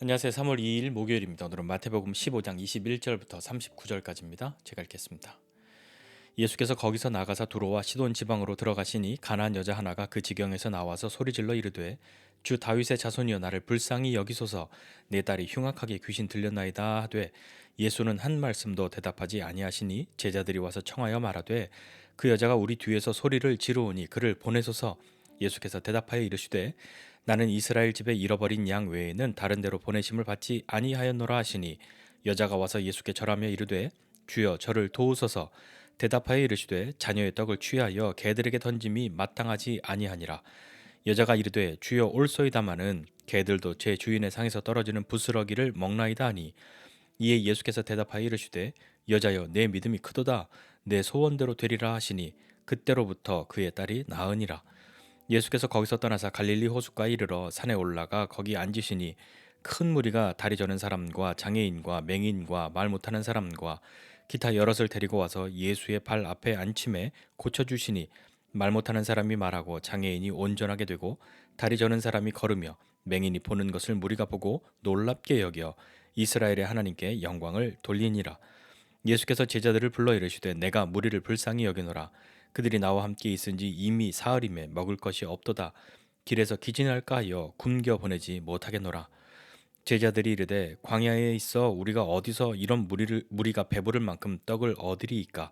안녕하세요. 3월 2일 목요일입니다. 오늘은 마태복음 15장 21절부터 39절까지입니다. 제가 읽겠습니다. 예수께서 거기서 나가사 두로와 시돈 지방으로 들어가시니 가나안 여자 하나가 그 지경에서 나와서 소리질러 이르되 주 다윗의 자손이여 나를 불쌍히 여기소서 내 딸이 흉악하게 귀신 들렸나이다 하되 예수는 한 말씀도 대답하지 아니하시니 제자들이 와서 청하여 말하되 그 여자가 우리 뒤에서 소리를 지르오니 그를 보내소서. 예수께서 대답하여 이르시되 나는 이스라엘 집에 잃어버린 양 외에는 다른 데로 보내심을 받지 아니하였노라 하시니 여자가 와서 예수께 절하며 이르되 주여 저를 도우소서. 대답하여 이르시되 자녀의 떡을 취하여 개들에게 던짐이 마땅하지 아니하니라. 여자가 이르되 주여 올소이다마는 개들도 제 주인의 상에서 떨어지는 부스러기를 먹나이다 하니 이에 예수께서 대답하여 이르시되 여자여 내 믿음이 크도다 내 소원대로 되리라 하시니 그때로부터 그의 딸이 나으니라. 예수께서 거기서 떠나사 갈릴리 호숫가에 이르러 산에 올라가 거기 앉으시니 큰 무리가 다리 저는 사람과 장애인과 맹인과 말 못하는 사람과 기타 여럿을 데리고 와서 예수의 발 앞에 앉힘에 고쳐주시니 말 못하는 사람이 말하고 장애인이 온전하게 되고 다리 저는 사람이 걸으며 맹인이 보는 것을 무리가 보고 놀랍게 여겨 이스라엘의 하나님께 영광을 돌리니라. 예수께서 제자들을 불러 이르시되 내가 무리를 불쌍히 여기노라. 그들이 나와 함께 있은지 이미 사흘임에 먹을 것이 없도다. 길에서 기진할까 하여 굶겨 보내지 못하겠노라. 제자들이 이르되 광야에 있어 우리가 어디서 이런 무리가 배부를 만큼 떡을 얻으리이까.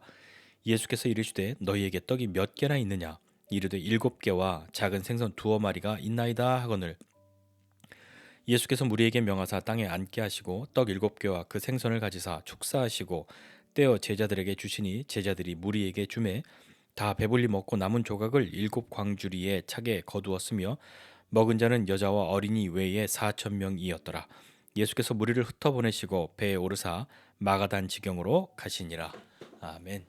예수께서 이르시되 너희에게 떡이 몇 개나 있느냐. 이르되 7개와 작은 생선 2마리가 있나이다 하거늘. 예수께서 무리에게 명하사 땅에 앉게 하시고 떡 7개와 그 생선을 가지사 축사하시고 떼어 제자들에게 주시니 제자들이 무리에게 주매 다 배불리 먹고 남은 조각을 7광주리에 차게 거두었으며 먹은 자는 여자와 어린이 외에 4,000명이었더라. 예수께서 무리를 흩어보내시고 배에 오르사 마가단 지경으로 가시니라. 아멘.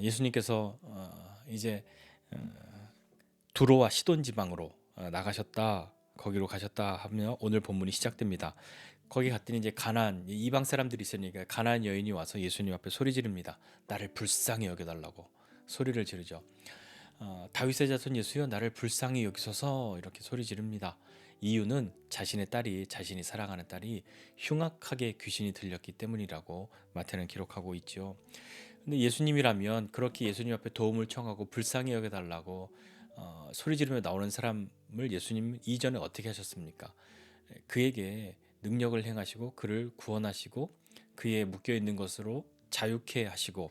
예수님께서 이제 두로와 시돈 지방으로 나가셨다. 거기로 가셨다 하며 오늘 본문이 시작됩니다. 거기 갔더니 이제 가나안 이방 사람들이 있으니까 가나안 여인이 와서 예수님 앞에 소리 지릅니다. 나를 불쌍히 여겨달라고 소리를 지르죠. 다윗의 자손 예수여 나를 불쌍히 여기소서 이렇게 소리 지릅니다. 이유는 자신의 딸이 자신이 사랑하는 딸이 흉악하게 귀신이 들렸기 때문이라고 마태는 기록하고 있죠. 근데 예수님이라면 그렇게 예수님 앞에 도움을 청하고 불쌍히 여겨달라고 소리 지르며 나오는 사람을 예수님은 이전에 어떻게 하셨습니까? 그에게 능력을 행하시고 그를 구원하시고 그의 묶여 있는 것으로 자유케 하시고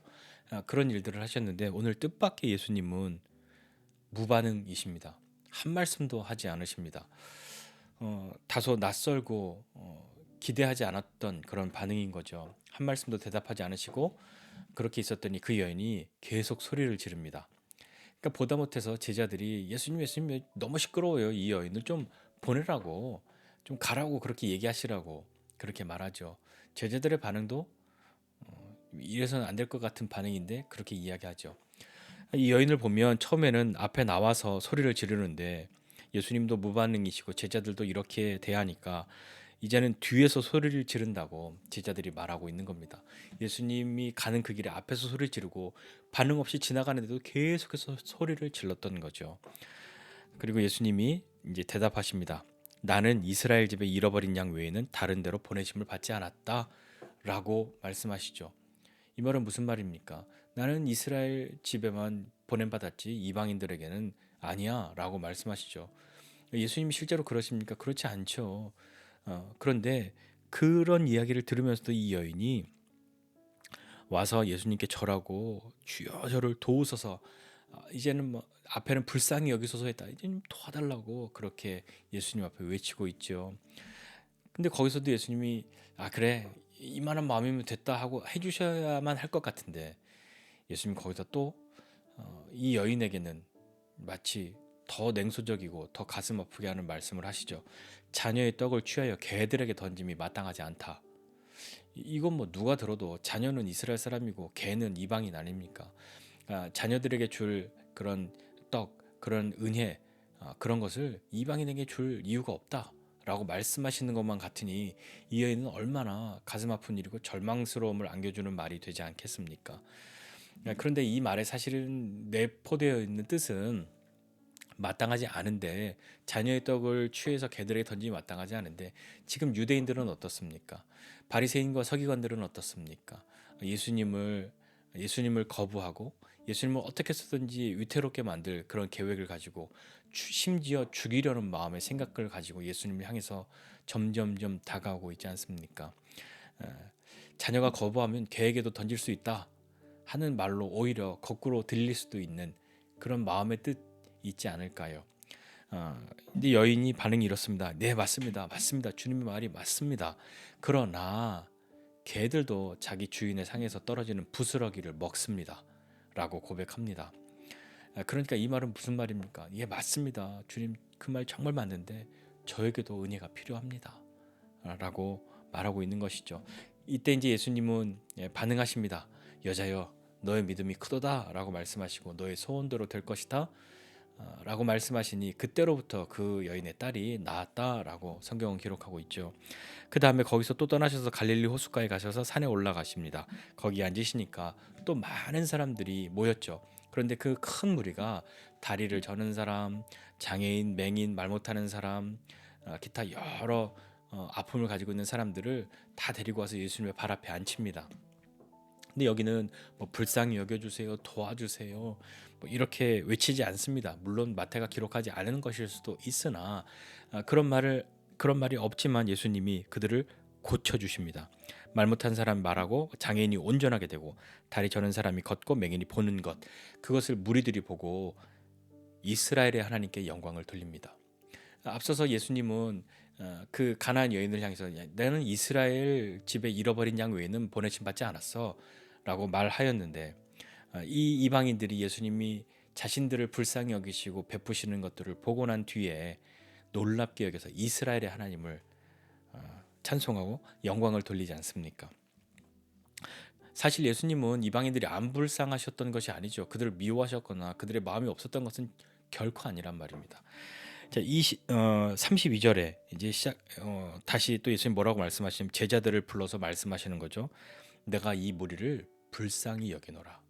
그런 일들을 하셨는데 오늘 뜻밖의 예수님은 무반응이십니다. 한 말씀도 하지 않으십니다. 다소 낯설고 기대하지 않았던 그런 반응인 거죠. 한 말씀도 대답하지 않으시고 그렇게 있었더니 그 여인이 계속 소리를 지릅니다. 그러니까 보다 못해서 제자들이 예수님 너무 시끄러워요. 이 여인을 좀 보내라고 좀 가라고 그렇게 얘기하시라고 그렇게 말하죠. 제자들의 반응도 이래서는 안 될 것 같은 반응인데 그렇게 이야기하죠. 이 여인을 보면 처음에는 앞에 나와서 소리를 지르는데 예수님도 무반응이시고 제자들도 이렇게 대하니까 이제는 뒤에서 소리를 지른다고 제자들이 말하고 있는 겁니다. 예수님이 가는 그 길에 앞에서 소리 지르고 반응 없이 지나가는데도 계속해서 소리를 질렀던 거죠. 그리고 예수님이 이제 대답하십니다. 나는 이스라엘 집에 잃어버린 양 외에는 다른 데로 보내심을 받지 않았다 라고 말씀하시죠. 이 말은 무슨 말입니까? 나는 이스라엘 집에만 보냄받았지 이방인들에게는 아니야 라고 말씀하시죠. 예수님이 실제로 그러십니까? 그렇지 않죠. 그런데 그런 이야기를 들으면서도 이 여인이 와서 예수님께 절하고 주여 저를 도우소서. 이제는 뭐 앞에는 불쌍히 여기소서 했다. 이제는 도와달라고 그렇게 예수님 앞에 외치고 있죠. 근데 거기서도 예수님이 그래 이만한 마음이면 됐다 하고 해주셔야만 할 것 같은데 예수님 거기서 또 이 여인에게는 마치 더 냉소적이고 더 가슴 아프게 하는 말씀을 하시죠. 자녀의 떡을 취하여 개들에게 던짐이 마땅하지 않다. 이건 뭐 누가 들어도 자녀는 이스라엘 사람이고 개는 이방인 아닙니까? 자녀들에게 줄 그런 떡, 그런 은혜, 그런 것을 이방인에게 줄 이유가 없다. 라고 말씀하시는 것만 같으니 이 여인은 얼마나 가슴 아픈 일이고 절망스러움을 안겨주는 말이 되지 않겠습니까? 그런데 이 말에 사실은 내포되어 있는 뜻은 마땅하지 않은데, 자녀의 떡을 취해서 개들에게 던지기 마땅하지 않은데, 지금 유대인들은 어떻습니까? 바리새인과 서기관들은 어떻습니까? 예수님을 예수님을 거부하고 예수님을 어떻게 해서든지 위태롭게 만들 그런 계획을 가지고 심지어 죽이려는 마음의 생각을 가지고 예수님을 향해서 점점점 다가오고 있지 않습니까? 에, 자녀가 거부하면 개에게도 던질 수 있다 하는 말로 오히려 거꾸로 들릴 수도 있는 그런 마음의 뜻 있지 않을까요? 근데 여인이 반응이 이렇습니다. 네, 맞습니다. 맞습니다. 주님의 말이 맞습니다. 그러나 개들도 자기 주인의 상에서 떨어지는 부스러기를 먹습니다. 라고 고백합니다. 그러니까 이 말은 무슨 말입니까? 예, 맞습니다. 주님 그 말 정말 맞는데 저에게도 은혜가 필요합니다. 라고 말하고 있는 것이죠. 이때 이제 예수님은 반응하십니다. 여자여, 너의 믿음이 크도다 라고 말씀하시고 너의 소원대로 될 것이다 라고 말씀하시니 그때로부터 그 여인의 딸이 나았다라고 성경은 기록하고 있죠. 그 다음에 거기서 또 떠나셔서 갈릴리 호숫가에 가셔서 산에 올라가십니다. 거기 앉으시니까 또 많은 사람들이 모였죠. 그런데 그 큰 무리가 다리를 저는 사람, 장애인, 맹인, 말 못하는 사람, 기타 여러 아픔을 가지고 있는 사람들을 다 데리고 와서 예수님의 발 앞에 앉힙니다. 근데 여기는 뭐 불쌍히 여겨주세요, 도와주세요, 뭐 이렇게 외치지 않습니다. 물론 마태가 기록하지 않은 것일 수도 있으나 그런 말이 없지만 예수님이 그들을 고쳐주십니다. 말 못한 사람이 말하고 장애인이 온전하게 되고 다리 저는 사람이 걷고 맹인이 보는 것, 그것을 무리들이 보고 이스라엘의 하나님께 영광을 돌립니다. 앞서서 예수님은 그 가나안 여인을 향해서 나는 이스라엘 집에 잃어버린 양 외에는 보내심 받지 않았어 라고 말하였는데, 이 이방인들이 예수님이 자신들을 불쌍히 여기시고 베푸시는 것들을 보고 난 뒤에 놀랍게 여겨서 이스라엘의 하나님을 찬송하고 영광을 돌리지 않습니까? 사실 예수님은 이방인들이 안 불쌍하셨던 것이 아니죠. 그들을 미워하셨거나 그들의 마음이 없었던 것은 결코 아니란 말입니다. 자, 32절에 이제 다시 또 예수님 뭐라고 말씀하시냐면 제자들을 불러서 말씀하시는 거죠. 내가 이 무리를 불쌍히 여기노라.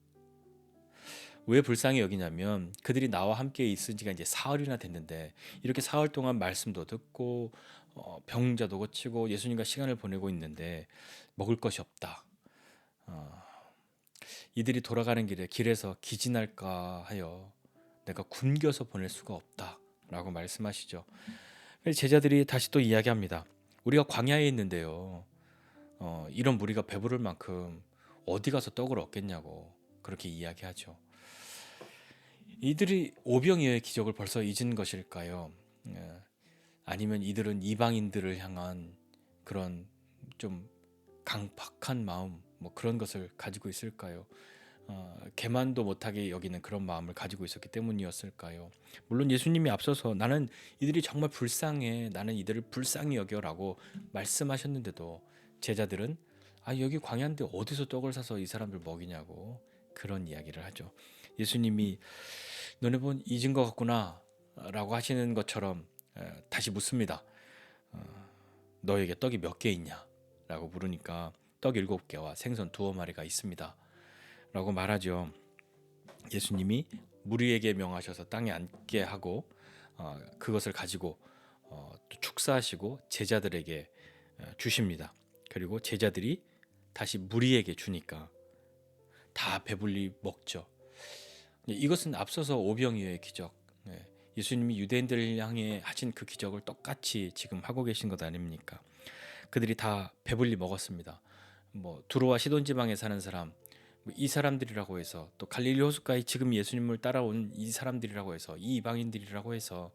왜 불쌍히 여기냐면 그들이 나와 함께 있은 지가 이제 사흘이나 됐는데 이렇게 사흘 동안 말씀도 듣고 병자도 고치고 예수님과 시간을 보내고 있는데 먹을 것이 없다. 이들이 돌아가는 길에서 기진할까 하여 내가 굶겨서 보낼 수가 없다라고 말씀하시죠. 제자들이 다시 또 이야기합니다. 우리가 광야에 있는데요. 이런 무리가 배부를 만큼 어디 가서 떡을 얻겠냐고 그렇게 이야기하죠. 이들이 오병이어의 기적을 벌써 잊은 것일까요? 아니면 이들은 이방인들을 향한 그런 좀 강팍한 마음, 뭐 그런 것을 가지고 있을까요? 개만도 못하게 여기는 그런 마음을 가지고 있었기 때문이었을까요? 물론 예수님이 앞서서 나는 이들이 정말 불쌍해, 나는 이들을 불쌍히 여겨라고 말씀하셨는데도 제자들은 여기 광야인데 어디서 떡을 사서 이 사람들 먹이냐고 그런 이야기를 하죠. 예수님이 너네 본 잊은 것 같구나 라고 하시는 것처럼 다시 묻습니다. 너에게 떡이 몇 개 있냐? 라고 물으니까 떡 7개와 생선 2마리가 있습니다 라고 말하죠. 예수님이 무리에게 명하셔서 땅에 앉게 하고 그것을 가지고 또 축사하시고 제자들에게 주십니다. 그리고 제자들이 다시 무리에게 주니까 다 배불리 먹죠. 이것은 앞서서 오병이어의 기적, 예수님이 유대인들을 향해 하신 그 기적을 똑같이 지금 하고 계신 것 아닙니까? 그들이 다 배불리 먹었습니다. 뭐 두로와 시돈 지방에 사는 사람, 이 사람들이라고 해서 또 갈릴리 호숫가에 지금 예수님을 따라온 이 사람들이라고 해서 이 이방인들이라고 해서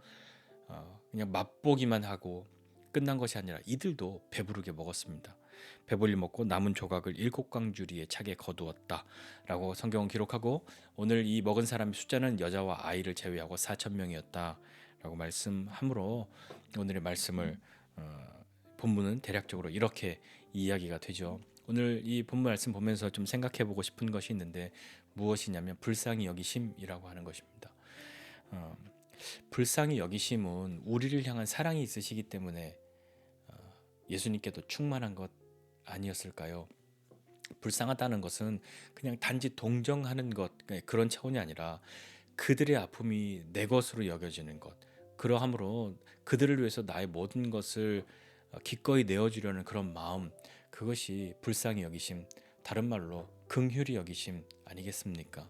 그냥 맛보기만 하고 끝난 것이 아니라 이들도 배부르게 먹었습니다. 배불리 먹고 남은 조각을 7광주리에 차게 거두었다라고 성경은 기록하고 오늘 이 먹은 사람의 숫자는 여자와 아이를 제외하고 4,000명이었다라고 말씀하므로 오늘의 말씀을 본문은 대략적으로 이렇게 이야기가 되죠. 오늘 이 본문 말씀 보면서 좀 생각해 보고 싶은 것이 있는데 무엇이냐면 불쌍히 여기심이라고 하는 것입니다. 불쌍히 여기심은 우리를 향한 사랑이 있으시기 때문에 예수님께도 충만한 것 아니었을까요? 불쌍하다는 것은 그냥 단지 동정하는 것 그런 차원이 아니라 그들의 아픔이 내 것으로 여겨지는 것, 그러함으로 그들을 위해서 나의 모든 것을 기꺼이 내어주려는 그런 마음, 그것이 불쌍히 여기심, 다른 말로 긍휼히 여기심 아니겠습니까?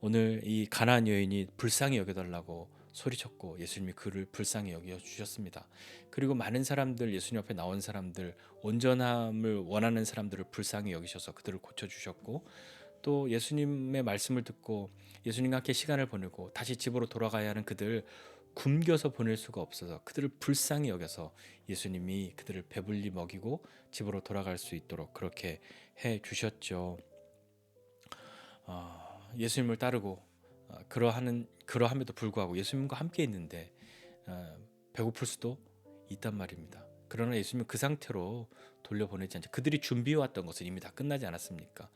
오늘 이 가나안 여인이 불쌍히 여겨달라고 소리쳤고 예수님이 그를 불쌍히 여겨 주셨습니다. 그리고 많은 사람들, 예수님 앞에 나온 사람들, 온전함을 원하는 사람들을 불쌍히 여기셔서 그들을 고쳐 주셨고, 또 예수님의 말씀을 듣고 예수님과 함께 시간을 보내고 다시 집으로 돌아가야 하는 그들, 굶겨서 보낼 수가 없어서 그들을 불쌍히 여겨서 예수님이 그들을 배불리 먹이고 집으로 돌아갈 수 있도록 그렇게 해 주셨죠. 예수님을 따르고 그러함에도 불구하고 예수님과 함께 있는데 배고플 수도 있단 말입니다. 그러나 예수님은 그 상태로 돌려보내지 않죠. 그들이 준비해 왔던 것은 이미 다 끝나지 않았습니까?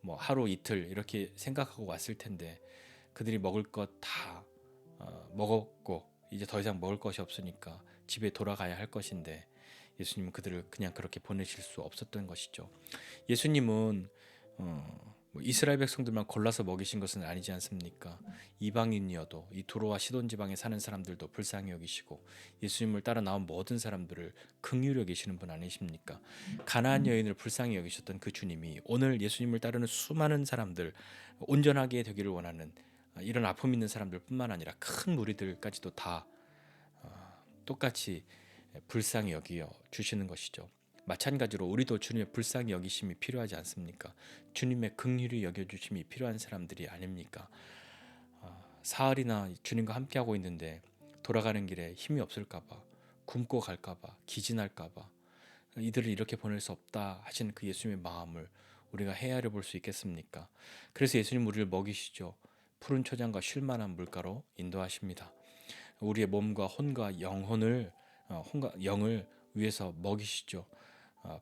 뭐 하루 이틀 이렇게 생각하고 왔을 텐데 그들이 먹을 것 다 먹었고 이제 더 이상 먹을 것이 없으니까 집에 돌아가야 할 것인데 예수님은 그들을 그냥 그렇게 보내실 수 없었던 것이죠. 예수님은 뭐 이스라엘 백성들만 골라서 먹이신 것은 아니지 않습니까? 이방인이어도 이 두로와 시돈 지방에 사는 사람들도 불쌍히 여기시고 예수님을 따라 나온 모든 사람들을 긍휼히 여기시는 분 아니십니까? 가나안 여인을 불쌍히 여기셨던 그 주님이 오늘 예수님을 따르는 수많은 사람들, 온전하게 되기를 원하는 이런 아픔 있는 사람들뿐만 아니라 큰 무리들까지도 다 똑같이 불쌍히 여기어 주시는 것이죠. 마찬가지로 우리도 주님의 불쌍히 여기심이 필요하지 않습니까? 주님의 긍휼히 여겨주심이 필요한 사람들이 아닙니까? 사흘이나 주님과 함께하고 있는데 돌아가는 길에 힘이 없을까봐, 굶고 갈까봐, 기진할까봐 이들을 이렇게 보낼 수 없다 하시는 그 예수님의 마음을 우리가 헤아려 볼 수 있겠습니까? 그래서 예수님 우리를 먹이시죠. 푸른 초장과 쉴만한 물가로 인도하십니다. 우리의 몸과 혼과 영혼을 혼과 영을 위해서 먹이시죠.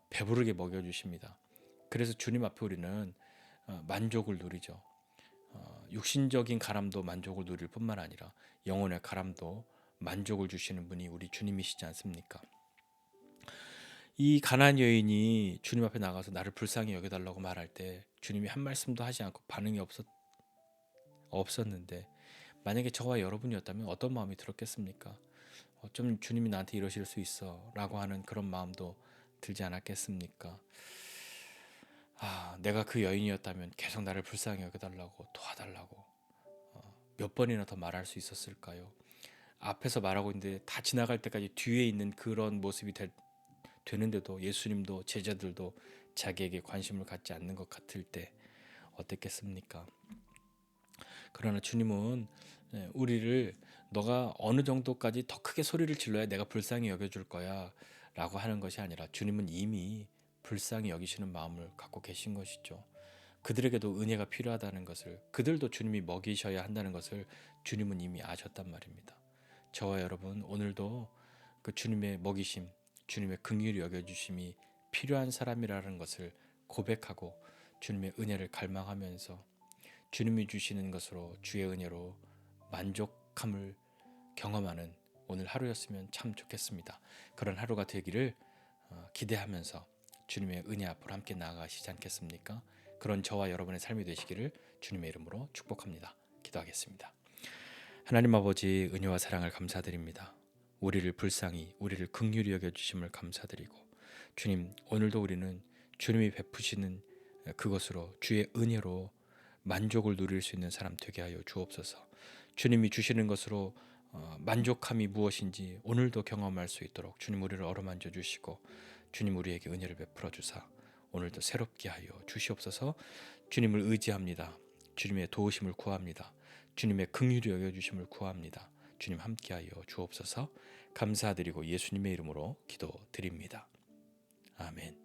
배부르게 먹여주십니다. 그래서 주님 앞에 우리는 만족을 누리죠. 육신적인 가람도 만족을 누릴 뿐만 아니라 영혼의 가람도 만족을 주시는 분이 우리 주님이시지 않습니까? 이 가나안 여인이 주님 앞에 나가서 나를 불쌍히 여겨달라고 말할 때 주님이 한 말씀도 하지 않고 반응이 없었는데 만약에 저와 여러분이었다면 어떤 마음이 들었겠습니까? 좀 주님이 나한테 이러실 수 있어 라고 하는 그런 마음도 들지 않았겠습니까? 내가 그 여인이었다면 계속 나를 불쌍히 여겨달라고 도와달라고 몇 번이나 더 말할 수 있었을까요? 앞에서 말하고 있는데 다 지나갈 때까지 뒤에 있는 그런 모습이 되는데도 예수님도 제자들도 자기에게 관심을 갖지 않는 것 같을 때 어땠겠습니까? 그러나 주님은 우리를 너가 어느 정도까지 더 크게 소리를 질러야 내가 불쌍히 여겨줄 거야 라고 하는 것이 아니라 주님은 이미 불쌍히 여기시는 마음을 갖고 계신 것이죠. 그들에게도 은혜가 필요하다는 것을, 그들도 주님이 먹이셔야 한다는 것을 주님은 이미 아셨단 말입니다. 저와 여러분 오늘도 그 주님의 먹이심, 주님의 긍휼히 여겨주심이 필요한 사람이라는 것을 고백하고 주님의 은혜를 갈망하면서 주님이 주시는 것으로 주의 은혜로 만족함을 경험하는 오늘 하루였으면 참 좋겠습니다. 그런 하루가 되기를 기대하면서 주님의 은혜 앞으로 함께 나아가시지 않겠습니까? 그런 저와 여러분의 삶이 되시기를 주님의 이름으로 축복합니다. 기도하겠습니다. 하나님 아버지 은혜와 사랑을 감사드립니다. 우리를 불쌍히 우리를 긍휼히 여겨주심을 감사드리고 주님 오늘도 우리는 주님이 베푸시는 그것으로 주의 은혜로 만족을 누릴 수 있는 사람 되게 하여 주옵소서. 주님이 주시는 것으로 만족함이 무엇인지 오늘도 경험할 수 있도록 주님 우리를 어루만져 주시고 주님 우리에게 은혜를 베풀어 주사 오늘도 새롭게 하여 주시옵소서. 주님을 의지합니다. 주님의 도우심을 구합니다. 주님의 긍휼히 여겨주심을 구합니다. 주님 함께하여 주옵소서. 감사드리고 예수님의 이름으로 기도드립니다. 아멘.